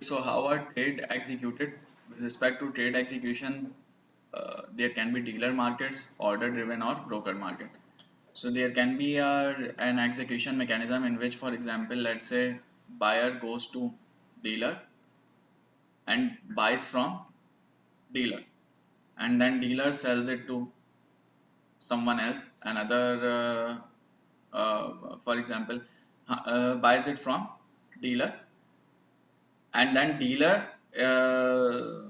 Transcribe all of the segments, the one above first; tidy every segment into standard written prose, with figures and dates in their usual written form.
So how are trade executed? With respect to trade execution, there can be dealer markets, order driven or broker market. So there can be an execution mechanism in which, for example, let's say buyer goes to dealer and buys from dealer, and then dealer sells it to someone else, another, for example, buys it from dealer, and then uh,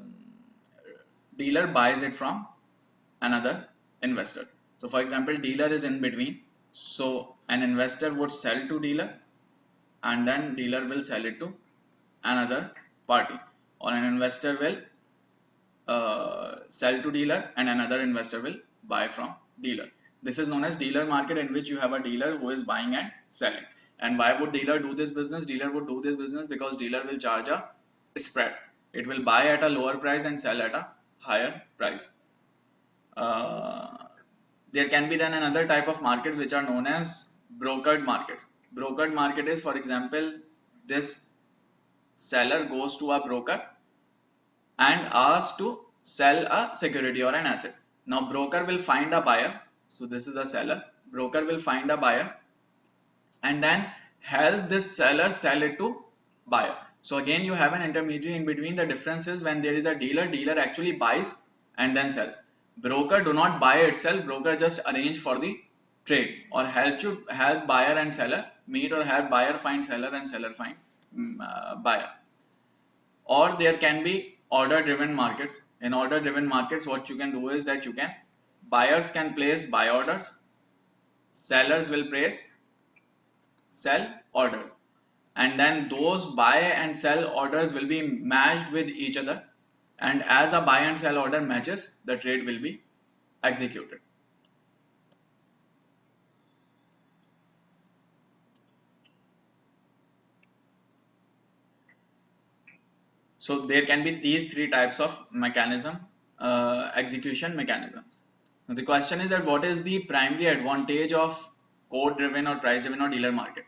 dealer buys it from another investor. So for example, dealer is in between. So an investor would sell to dealer, and then dealer will sell it to another party, or an investor will sell to dealer and another investor will buy from dealer. This is known as dealer market, in which you have a dealer who is buying and selling. And why would dealer do this business? Dealer would do this business because dealer will charge a spread. It will buy at a lower price and sell at a higher price. Uh, there can be then another type of markets which are known as brokered markets. Brokered market is, for example, this seller goes to a broker and asks to sell a security or an asset. Now broker will find a buyer. So this is a seller. Broker will find a buyer and then help this seller sell it to buyer. So again, you have an intermediary in between. The difference is when there is a dealer, dealer actually buys and then sells. Broker do not buy itself. Broker just arrange for the trade, or help buyer and seller meet, or help buyer find seller and seller find buyer. Or there can be order driven markets. In order driven markets, what you can do is that buyers can place buy orders, sellers will place sell orders, and then those buy and sell orders will be matched with each other, and as a buy and sell order matches, the trade will be executed. So there can be these three types of execution mechanism. Now the question is that what is the primary advantage of quote driven or price driven or dealer market?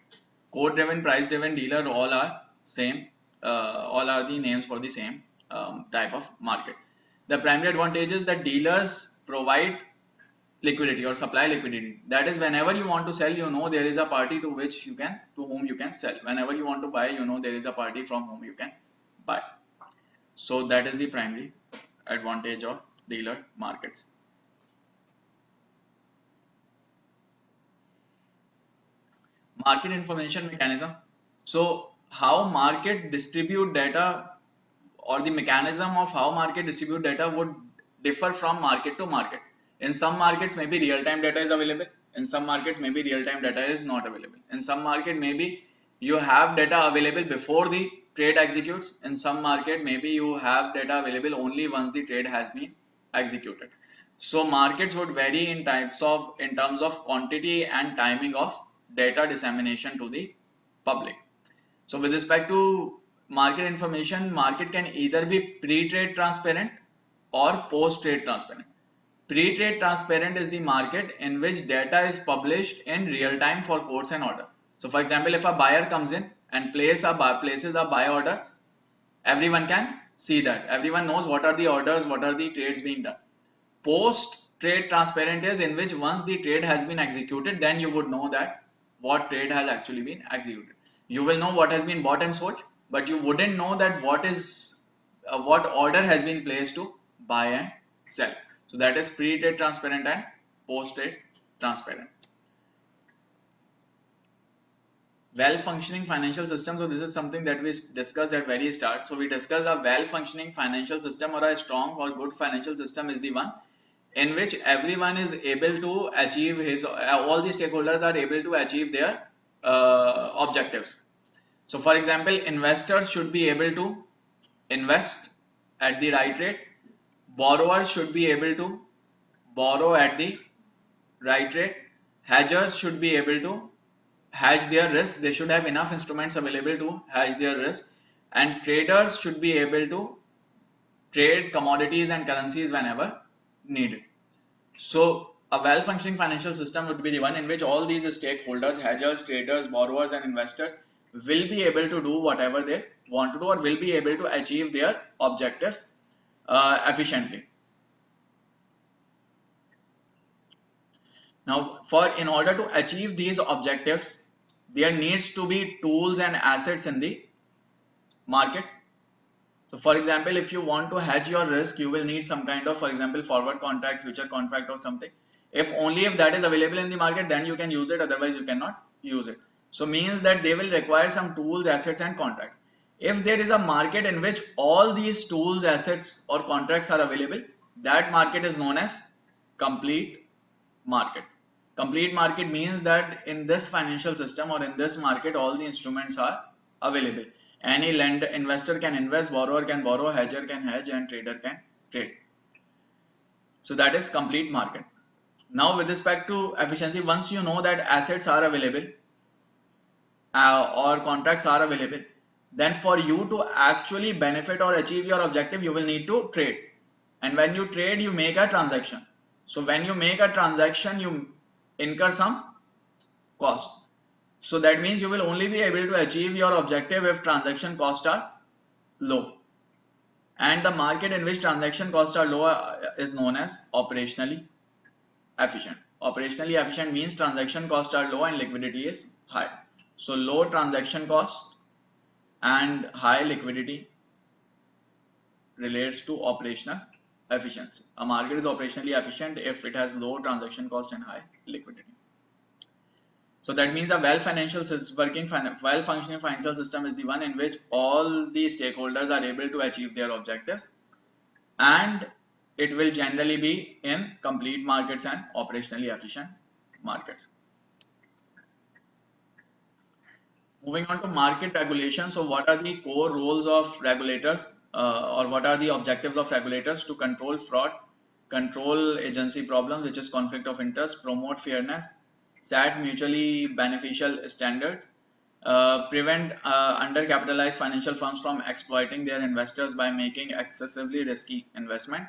Quote driven, price driven, dealer, all are same, all are the names for the same type of market. The primary advantage is that dealers provide liquidity or supply liquidity. That is, whenever you want to sell, you know there is a party to whom you can sell. Whenever you want to buy, you know there is a party from whom you can buy. So that is the primary advantage of dealer markets. Market information mechanism. So how market distribute data, or the mechanism of how market distribute data, would differ from market to market. In some markets maybe real-time data is available. In some markets maybe real-time data is not available. In some market maybe you have data available before the trade executes. In some market maybe you have data available only once the trade has been executed. So markets would vary in terms of quantity and timing of data dissemination to the public. So with respect to market information, market can either be pre-trade transparent or post-trade transparent. Pre-trade transparent is the market in which data is published in real time for quotes and order. So for example, if a buyer comes in and places a buy order, everyone can see that. Everyone knows what are the orders, what are the trades being done. Post trade transparent is in which once the trade has been executed, then you would know that what trade has actually been executed. You will know what has been bought and sold, but you wouldn't know that what order has been placed to buy and sell. So that is pre-trade transparent and post-trade transparent. Well-functioning financial system. So this is something that we discussed at very start. So we discussed a well-functioning financial system, or a strong or good financial system is the one in which everyone is able to achieve all the stakeholders are able to achieve their objectives. So for example, investors should be able to invest at the right rate. Borrowers should be able to borrow at the right rate. Hedgers should be able to hedge their risk. They should have enough instruments available to hedge their risk. And traders should be able to trade commodities and currencies whenever needed. So a well-functioning financial system would be the one in which all these stakeholders, hedgers, traders, borrowers and investors will be able to do whatever they want to do or will be able to achieve their objectives efficiently. Now, in order to achieve these objectives, there needs to be tools and assets in the market. So for example, if you want to hedge your risk, you will need some kind of, for example, forward contract, future contract or something. If only if that is available in the market, then you can use it, otherwise you cannot use it. So means that they will require some tools, assets and contracts. If there is a market in which all these tools, assets or contracts are available, that market is known as complete market. Complete market means that in this financial system or in this market, all the instruments are available. Any investor can invest, borrower can borrow, hedger can hedge, and trader can trade. So that is complete market. Now with respect to efficiency, once you know that assets are available or contracts are available, then for you to actually benefit or achieve your objective, you will need to trade. And when you trade, you make a transaction. So when you make a transaction, you incur some cost. So that means you will only be able to achieve your objective if transaction costs are low. And the market in which transaction costs are low is known as operationally efficient. Operationally efficient means transaction costs are low and liquidity is high. So low transaction cost and high liquidity relates to operational efficiency. A market is operationally efficient if it has low transaction cost and high liquidity. So that means a well-functioning financial system is the one in which all the stakeholders are able to achieve their objectives, and it will generally be in complete markets and operationally efficient markets. Moving on to market regulation. So what are the core roles of regulators or what are the objectives of regulators? To control fraud, control agency problems, which is conflict of interest, promote fairness, set mutually beneficial standards, prevent undercapitalized financial firms from exploiting their investors by making excessively risky investment,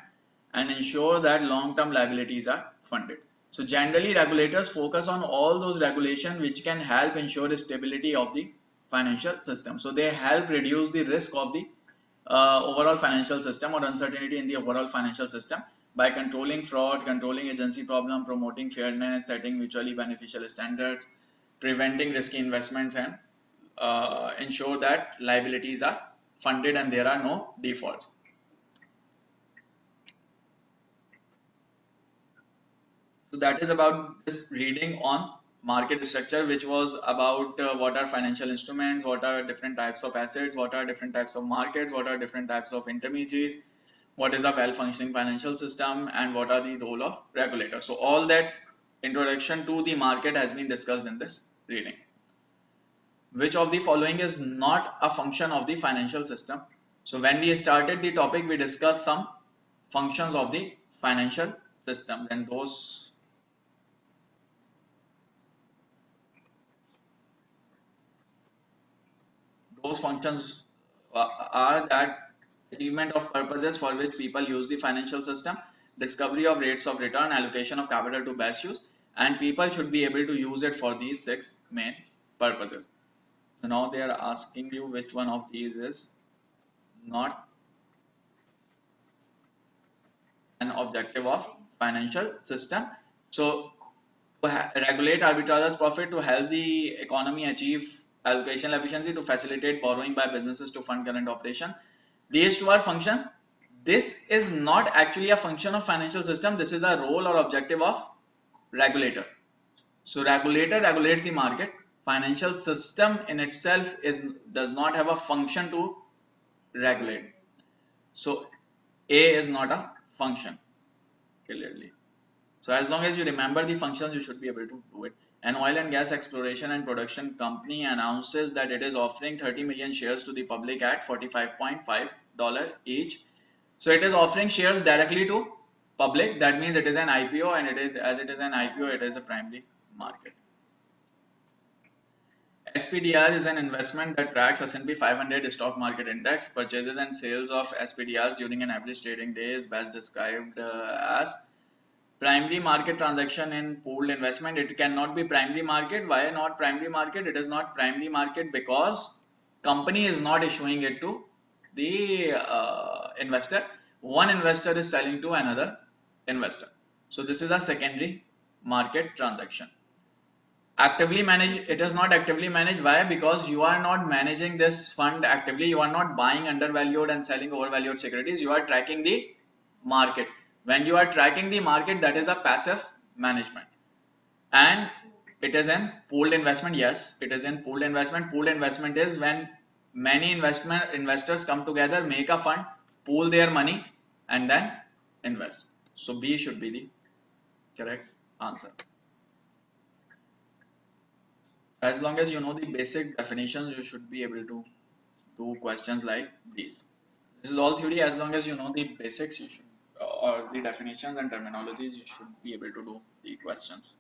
and ensure that long-term liabilities are funded. So generally regulators focus on all those regulations which can help ensure the stability of the financial system. So they help reduce the risk of the overall financial system or uncertainty in the overall financial system by controlling fraud, controlling agency problem, promoting fairness, setting mutually beneficial standards, preventing risky investments, and ensure that liabilities are funded and there are no defaults. So that is about this reading on market structure, which was about what are financial instruments, what are different types of assets, what are different types of markets, what are different types of intermediaries, what is a well-functioning financial system, and what are the role of regulators. So all that introduction to the market has been discussed in this reading. Which of the following is not a function of the financial system? So when we started the topic, we discussed some functions of the financial system, and those functions are that achievement of purposes for which people use the financial system, discovery of rates of return, allocation of capital to best use, and people should be able to use it for these 6 main purposes. So now they are asking you which one of these is not an objective of financial system. So to regulate arbitrage's profit, to help the economy achieve allocation efficiency, to facilitate borrowing by businesses to fund current operation. These two are functions. This is not actually a function of financial system. This is a role or objective of regulator. So regulator regulates the market. Financial system in itself does not have a function to regulate. So A is not a function, clearly. So as long as you remember the functions, you should be able to do it. An oil and gas exploration and production company announces that it is offering 30 million shares to the public at $45.5 each. So it is offering shares directly to public. That means it is an IPO, and as it is an IPO, it is a primary market. SPDR is an investment that tracks S&P 500 stock market index. Purchases and sales of SPDRs during an average trading day is best described as primary market transaction in pooled investment. It cannot be primary market. Why not primary market? It is not primary market because Company is not issuing it to the investor. One investor is selling to another investor. So this is a secondary market transaction. Actively managed, it is not actively managed. Why? Because you are not managing this fund actively. You are not buying undervalued and selling overvalued securities. You are tracking the market. When you are tracking the market, that is a passive management. And it is in pooled investment. Yes, it is in pooled investment. Pooled investment is when many investors come together, make a fund, pool their money, and then invest. So B should be the correct answer. As long as you know the basic definitions, you should be able to do questions like these. This is all theory. As long as you know the basics, you should, or the definitions and terminologies, you should be able to do the questions.